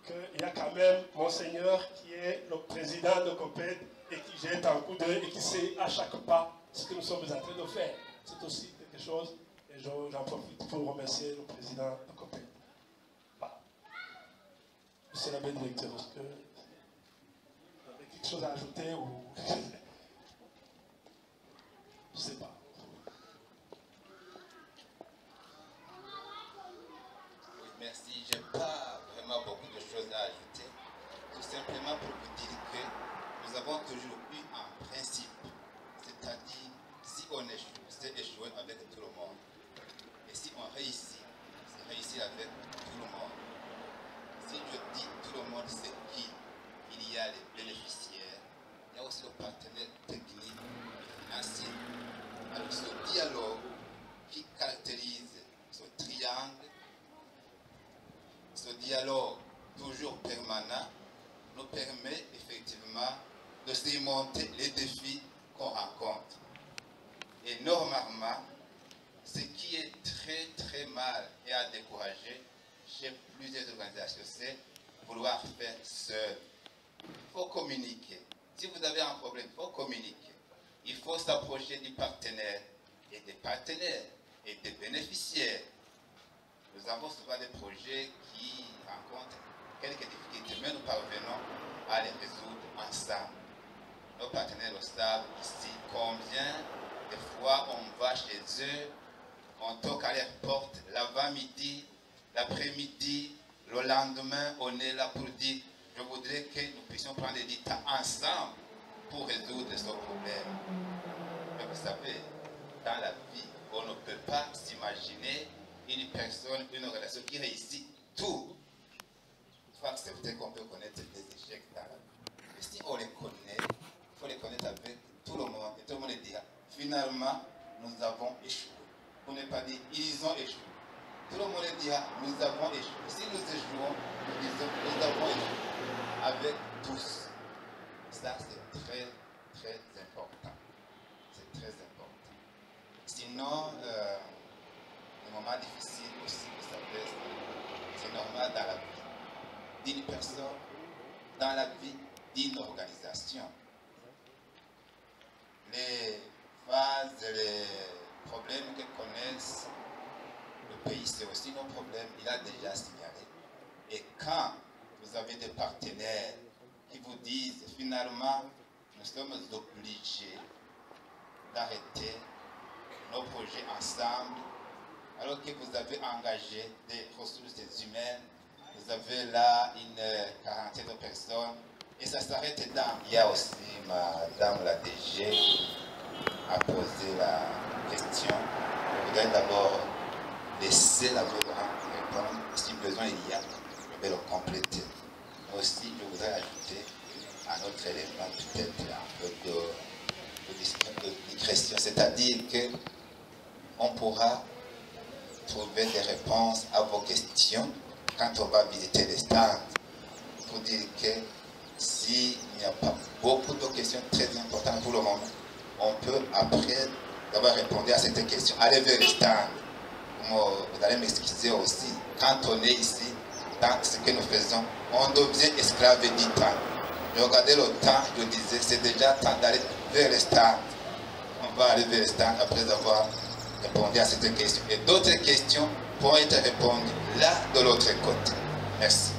qu'il y a quand même Monseigneur qui est le président de COPED et qui jette un coup d'œil et qui sait à chaque pas ce que nous sommes en train de faire. C'est aussi quelque chose, et j'en profite pour remercier le président de COPED. Voilà. Monsieur l'abbé directeur, est-ce que vous avez quelque chose à ajouter ou... Je ne sais pas. Oui, merci. Je n'ai pas vraiment beaucoup de choses à ajouter. Tout simplement pour vous dire que nous avons toujours eu un principe. C'est-à-dire, si on échoue, c'est échouer avec tout le monde. Et si on réussit, c'est réussir avec tout le monde. Si je dis tout le monde, c'est qui? Il y a les bénéficiaires, il y a aussi le partenaire technique et financier. Alors ce dialogue qui caractérise ce triangle, ce dialogue toujours permanent, nous permet effectivement de surmonter les défis qu'on rencontre. Et normalement, ce qui est très mal et à décourager chez plusieurs organisations, c'est vouloir faire seul. Il faut communiquer. Si vous avez un problème, il faut communiquer. Il faut s'approcher du partenaire et des partenaires et des bénéficiaires. Nous avons souvent des projets qui rencontrent quelques difficultés, mais nous parvenons à les résoudre ensemble. Nos partenaires le savent ici combien de fois on va chez eux, on toque à leur porte l'avant-midi, l'après-midi, le lendemain, on est là pour dire je voudrais que nous puissions prendre du temps ensemble pour résoudre ce problème. Mais vous savez, dans la vie, on ne peut pas s'imaginer une personne, une relation qui réussit tout. Il faut accepter qu'on peut connaître des échecs dans la vie. Et si on les connaît, il faut les connaître avec tout le monde. Et tout le monde dira, finalement, nous avons échoué. Pour ne pas dire, ils ont échoué. Tout le monde dira, nous avons échoué. Si nous échouons, nous disons, nous avons échoué. Avec tous. Ça, c'est très important. C'est très important. Sinon, les moments difficiles aussi, vous savez, c'est normal dans la vie d'une personne, dans la vie d'une organisation. Les phases, les problèmes que connaissent le pays, c'est aussi nos problèmes. Il a déjà signalé. Et quand vous avez des partenaires qui vous disent finalement nous sommes obligés d'arrêter nos projets ensemble, alors que vous avez engagé des ressources humaines, vous avez là une quarantaine de personnes et ça s'arrête dans. Il y a aussi madame la DG a posé la question. Je voudrais d'abord laisser la répondre. Si besoin il y a, je vais le compléter. Mais aussi, je voudrais ajouter un autre élément, peut-être un peu de digression, c'est-à-dire qu'on pourra trouver des réponses à vos questions quand on va visiter les stands. Pour dire que s'il n'y a pas beaucoup de questions très importantes pour le moment, on peut, après d'avoir répondu à cette question, aller vers les stands. Vous allez m'excuser aussi, quand on est ici, dans ce que nous faisons, on devient esclave du temps. Je regardais le temps, je disais, c'est déjà temps d'aller vers les stands. On va aller vers les stands après avoir répondu à cette question. Et d'autres questions pourront être répondues là, de l'autre côté. Merci.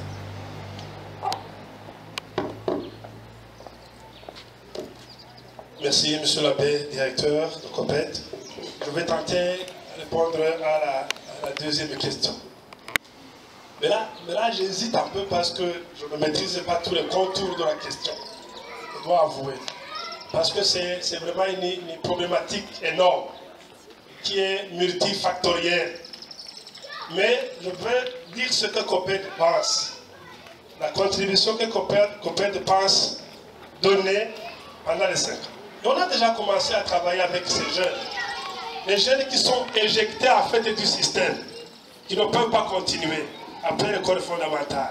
Merci, monsieur l'abbé, directeur de COPED. Je vais tenter de répondre à la deuxième question. Mais là j'hésite un peu parce que je ne maîtrise pas tous les contours de la question. Je dois avouer. Parce que c'est vraiment une problématique énorme qui est multifactorielle. Mais je veux dire ce que COPED pense. La contribution que COPED pense donner pendant les 5 ans. Et on a déjà commencé à travailler avec ces jeunes. Les jeunes qui sont éjectés en fait du système, qui ne peuvent pas continuer après l'école fondamentale.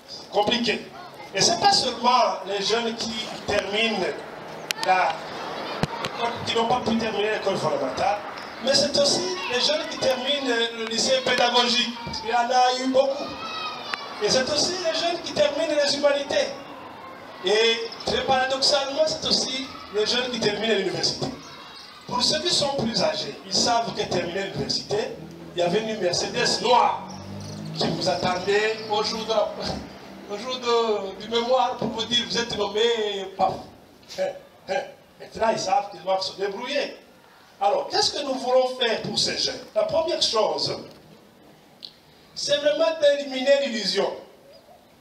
C'est compliqué. Et ce n'est pas seulement les jeunes qui terminent qui n'ont pas pu terminer l'école fondamentale, mais c'est aussi les jeunes qui terminent le lycée pédagogique. Il y en a eu beaucoup. Et c'est aussi les jeunes qui terminent les humanités. Et très paradoxalement, c'est aussi les jeunes qui terminent l'université. Pour ceux qui sont plus âgés, ils savent que terminer l'université, il y avait une Mercedes noire qui vous attendait au jour du mémoire pour vous dire vous êtes nommé paf. Maintenant, ils savent qu'ils doivent se débrouiller. Alors, qu'est-ce que nous voulons faire pour ces jeunes? La première chose, c'est vraiment d'éliminer l'illusion.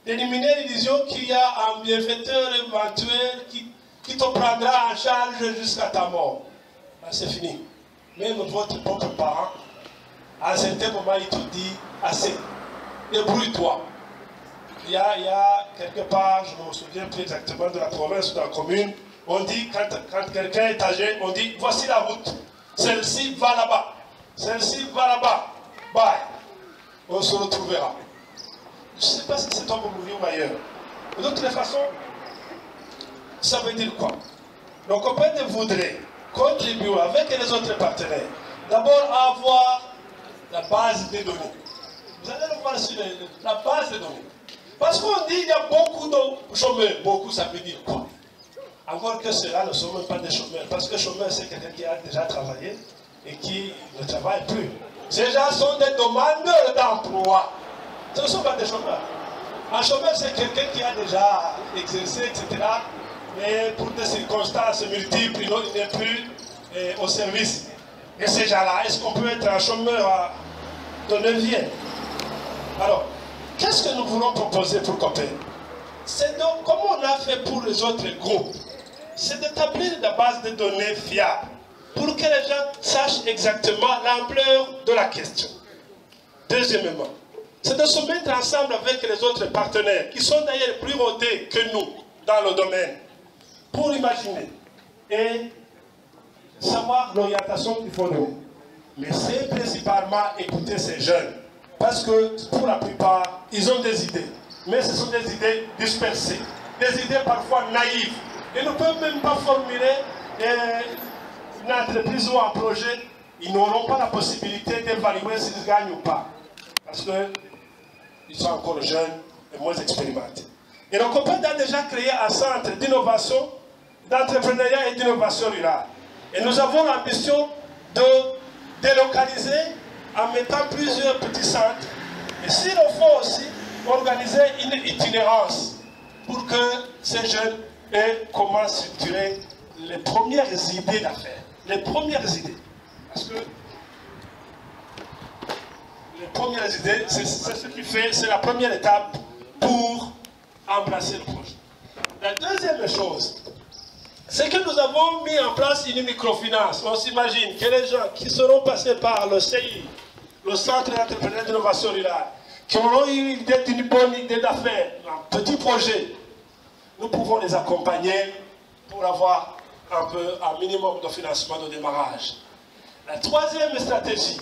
D'éliminer l'illusion qu'il y a un bienfaiteur éventuel qui te prendra en charge jusqu'à ta mort. Là, c'est fini. Même votre propre parent, à un certain moment, il te dit assez, débrouille-toi. Il y a quelque part, je ne me souviens plus exactement de la province ou de la commune, on dit, quand quelqu'un est âgé, on dit, voici la route. Celle-ci va là-bas. Celle-ci va là-bas. Bye. On se retrouvera. Je ne sais pas si c'est en Bolivie ou ailleurs. De toutes les façons, ça veut dire quoi? Donc, on voudrait contribuer avec les autres partenaires. D'abord, à avoir la base des données. Vous allez le voir sur la base des données. Parce qu'on dit qu'il y a beaucoup de chômeurs. Beaucoup, ça veut dire quoi? Encore que ceux-là ne sont même pas des chômeurs. Parce que chômeur, c'est quelqu'un qui a déjà travaillé et qui ne travaille plus. Ces gens sont des demandeurs d'emploi. Ce ne sont pas des chômeurs. Un chômeur, c'est quelqu'un qui a déjà exercé, etc. Mais pour des circonstances multiples, il n'est plus au service. Et ces gens-là, est-ce qu'on peut être un chômeur de 9e? Alors, qu'est-ce que nous voulons proposer pour COPED? C'est donc, comme on a fait pour les autres groupes, c'est d'établir des bases de données fiables pour que les gens sachent exactement l'ampleur de la question. Deuxièmement, c'est de se mettre ensemble avec les autres partenaires qui sont d'ailleurs plus rodés que nous dans le domaine pour imaginer et savoir l'orientation qu'il faut donner. Mais c'est principalement écouter ces jeunes parce que pour la plupart, ils ont des idées. Mais ce sont des idées dispersées, des idées parfois naïves. Ils ne peuvent même pas formuler une entreprise ou un projet. Ils n'auront pas la possibilité d'évaluer s'ils gagnent ou pas. Parce qu'ils sont encore jeunes et moins expérimentés. Et donc, COPED a déjà créé un centre d'innovation, d'entrepreneuriat et d'innovation rurale. Et nous avons l'ambition de délocaliser en mettant plusieurs petits centres. Et s'il le faut aussi, organiser une itinérance pour que ces jeunes aient comment structurer les premières idées d'affaires. Les premières idées. Parce que les premières idées, c'est ce qui fait, c'est la première étape pour embrasser le projet. La deuxième chose, c'est que nous avons mis en place une microfinance. On s'imagine que les gens qui seront passés par le CI, le Centre d'entrepreneuriat d'innovation rurale, qui auront eu une bonne idée d'affaires, un petit projet, nous pouvons les accompagner pour avoir un minimum de financement de démarrage. La troisième stratégie,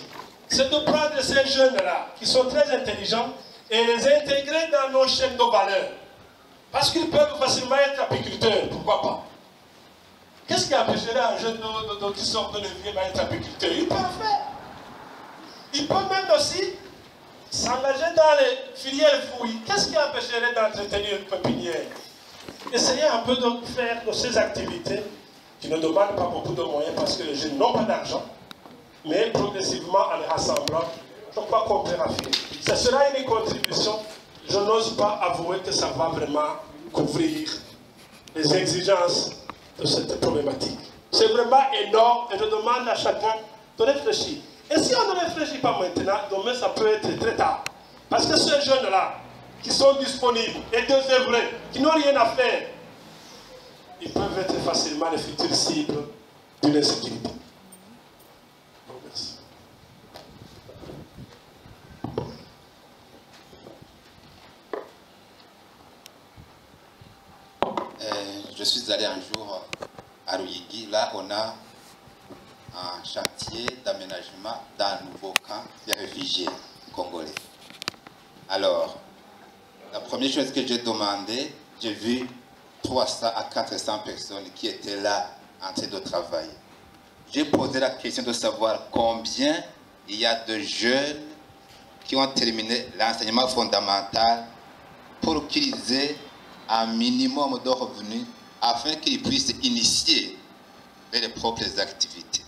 c'est de prendre ces jeunes-là, qui sont très intelligents, et les intégrer dans nos chaînes de valeur. Parce qu'ils peuvent facilement être apiculteurs, pourquoi pas? Qu'est-ce qui empêcherait un jeune qui sort de l'évier à être apiculteur? Il peut le faire. Il peut même aussi s'engager dans les filières fouilles. Qu'est-ce qui empêcherait d'entretenir une pépinière? Essayez un peu de faire de ces activités qui ne demandent pas beaucoup de moyens parce que les jeunes n'ont pas d'argent, mais progressivement en les rassemblant, je crois qu'on peut rafiner. Ce sera une contribution. Je n'ose pas avouer que ça va vraiment couvrir les exigences de cette problématique. C'est vraiment énorme et je demande à chacun de réfléchir. Et si on ne réfléchit pas maintenant, demain ça peut être très tard. Parce que ces jeunes-là, qui sont disponibles et désœuvrés, qui n'ont rien à faire, ils peuvent être facilement les futures cibles d'une insécurité. Merci. Je suis allé un jour à Ruyigi. Là, on a un chantier d'aménagement d'un nouveau camp des réfugiés congolais. Alors, la première chose que j'ai demandé, j'ai vu 300 à 400 personnes qui étaient là en train de travailler. J'ai posé la question de savoir combien il y a de jeunes qui ont terminé l'enseignement fondamental pour qu'ils aient un minimum de revenus afin qu'ils puissent initier leurs propres activités.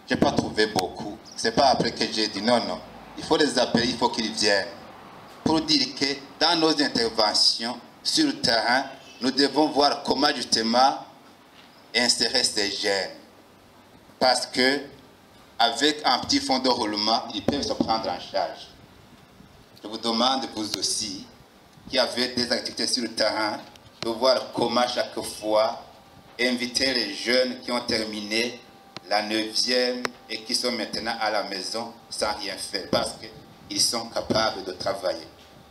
Je n'ai pas trouvé beaucoup. Ce n'est pas après que j'ai dit non, non. Il faut les appeler, il faut qu'ils viennent. Pour dire que dans nos interventions sur le terrain, nous devons voir comment justement insérer ces jeunes. Parce que avec un petit fonds de roulement, ils peuvent se prendre en charge. Je vous demande, vous aussi, qui avez des activités sur le terrain, de voir comment chaque fois inviter les jeunes qui ont terminé la 9e et qui sont maintenant à la maison sans rien faire, parce qu'ils sont capables de travailler.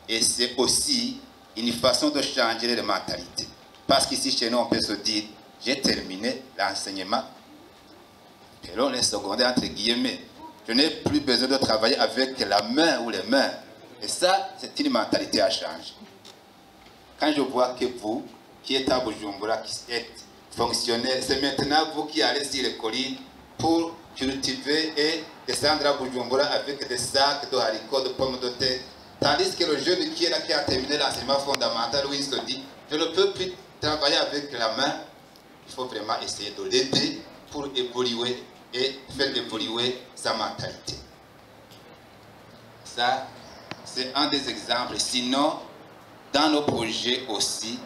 Et c'est aussi une façon de changer les mentalités. Parce qu'ici, chez nous, on peut se dire, j'ai terminé l'enseignement, selon les secondaires, entre guillemets. Je n'ai plus besoin de travailler avec la main ou les mains. Et ça, c'est une mentalité à changer. Quand je vois que vous, qui êtes à Bujumbura, qui êtes fonctionnaire, c'est maintenant vous qui allez sur les collines pour cultiver et descendre à Bujumbura avec des sacs de haricots, de pommes de terre. Tandis que le jeune qui est là, qui a terminé l'enseignement fondamental, où il se dit, je ne peux plus travailler avec la main, il faut vraiment essayer de l'aider pour évoluer et faire évoluer sa mentalité. Ça, c'est un des exemples. Sinon, dans nos projets aussi,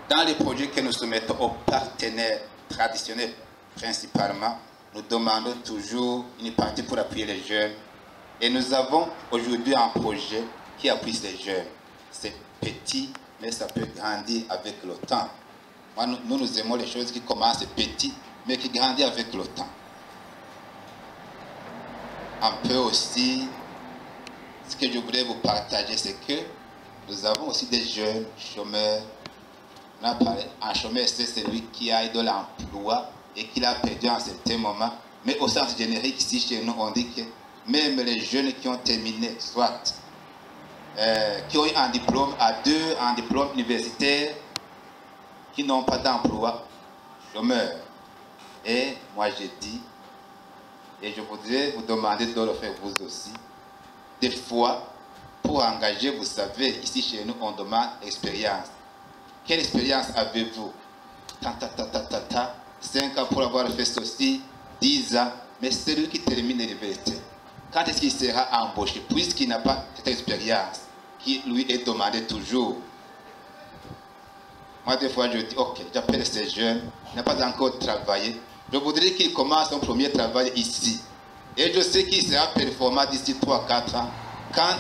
dans les projets que nous soumettons aux partenaires traditionnels principalement, nous demandons toujours une partie pour appuyer les jeunes. Et nous avons aujourd'hui un projet qui appuie ces jeunes. C'est petit, mais ça peut grandir avec le temps. Moi, nous aimons les choses qui commencent petites, mais qui grandissent avec le temps. Un peu aussi, ce que je voulais vous partager, c'est que nous avons aussi des jeunes chômeurs. On a parlé, un chômeur, c'est celui qui a eu de l'emploi et qui l'a perdu à un certain moment. Mais au sens générique, ici chez nous, on dit que même les jeunes qui ont terminé, soit qui ont eu un diplôme A2, un diplôme universitaire, qui n'ont pas d'emploi, chômeurs. Et moi j'ai dit, et je voudrais vous demander de le faire vous aussi, des fois, pour engager, vous savez, ici chez nous, on demande expérience. Quelle expérience avez-vous? 5 ans pour avoir fait ceci, 10 ans, mais celui qui termine l'université, quand est-ce qu'il sera embauché? Puisqu'il n'a pas cette expérience qui lui est demandée toujours. Moi, des fois, je dis, ok, j'appelle ces jeunes, il n'a pas encore travaillé. Je voudrais qu'il commence son premier travail ici. Et je sais qu'il sera performant d'ici 3-4 ans, quand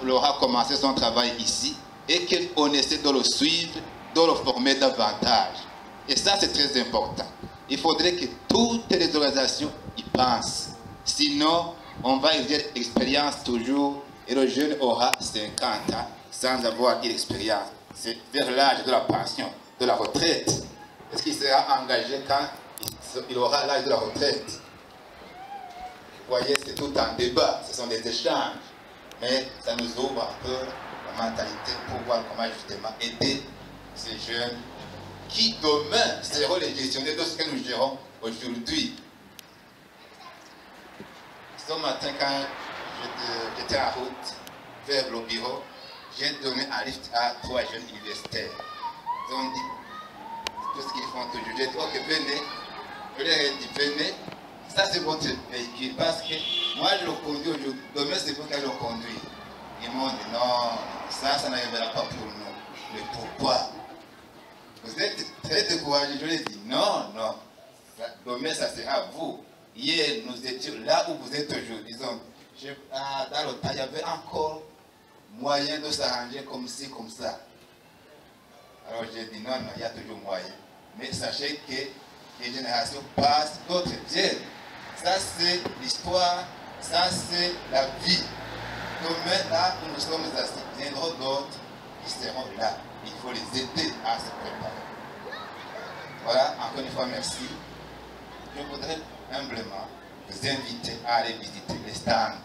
il aura commencé son travail ici, et qu'on essaie de le suivre, de le former davantage. Et ça, c'est très important. Il faudrait que toutes les organisations y pensent. Sinon, on va exercer l'expérience toujours, et le jeune aura 50 ans sans avoir eu l'expérience. C'est vers l'âge de la pension, de la retraite. Est-ce qu'il sera engagé quand il aura l'âge de la retraite? Vous voyez, c'est tout un débat, ce sont des échanges. Mais ça nous ouvre un peu la mentalité pour voir comment justement aider ces jeunes qui demain seront les gestionnaires de ce que nous gérons aujourd'hui. Ce matin, quand j'étais en route vers le bureau, j'ai donné un lift à 3 jeunes universitaires. Ils ont dit tout ce qu'ils font toujours. J'ai dit, ok, venez. Je leur ai dit, venez. Ça, c'est votre véhicule. Parce que moi, je le conduis aujourd'hui. Demain, c'est vous qui le conduire. Ils m'ont dit, non, ça n'arrivera pas pour nous. Mais pourquoi? Vous êtes très découragés. Je leur ai dit, non. Demain, ça sera vous. Hier, nous étions là où vous êtes aujourd'hui. Dans le temps, il y avait encore moyen de s'arranger comme ci, comme ça. Alors j'ai dit non, il y a toujours moyen. Mais sachez que les générations passent, d'autres viennent. Ça c'est l'histoire, ça c'est la vie. Demain, là où nous sommes assis, viendront d'autres qui seront là. Il faut les aider à se préparer. Voilà, encore une fois, merci. Je voudrais humblement vous inviter à aller visiter les stands.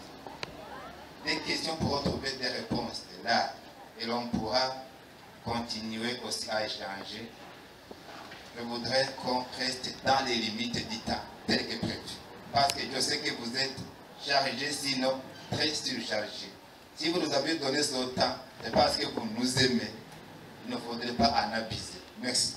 Des questions pourront trouver des réponses là. Et l'on pourra continuer aussi à échanger. Je voudrais qu'on reste dans les limites du temps, tel que prévu. Parce que je sais que vous êtes chargés, sinon très surchargés. Si vous nous avez donné ce temps, c'est parce que vous nous aimez. Il ne faudrait pas en abuser. Merci.